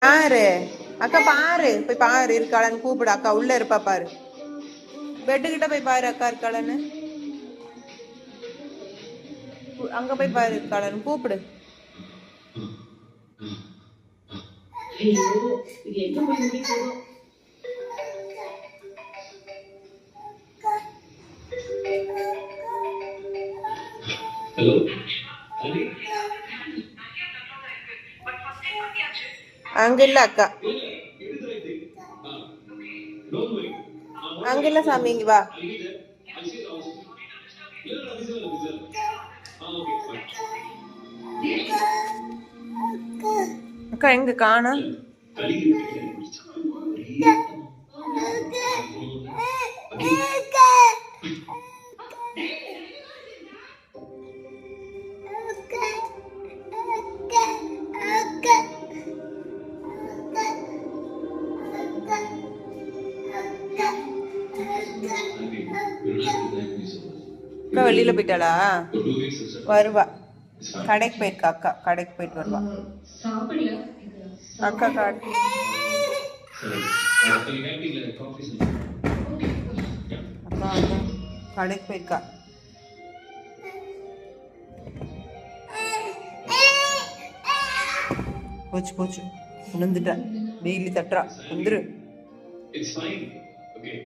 பாரு அக்கா, பாரு போய் பாரு இருக்காளன்னு கூப்பிடு. அக்கா உள்ள இருப்பா பாரு. பெட்டுக்கிட்ட போய் பாரு அக்கா இருக்காளன்னு. அங்க போய் பாரு இருக்காளன்னு கூப்பிடு. அங்க இல்ல அக்கா, அங்க இல்ல சாமி, இங்க வா. அக்கா எங்க காணோம்? அக்கா வெளியில போயிட்டாளா? வருவா. கடைக்கு போயிருக்கா அக்கா, கடைக்கு போயிட்டு வருவா. அக்கா கடைக்கு போயிருக்கா. போச்சு போச்சு, விழுந்துட்டா. டெய்லி தட்டுறா. வந்துரு.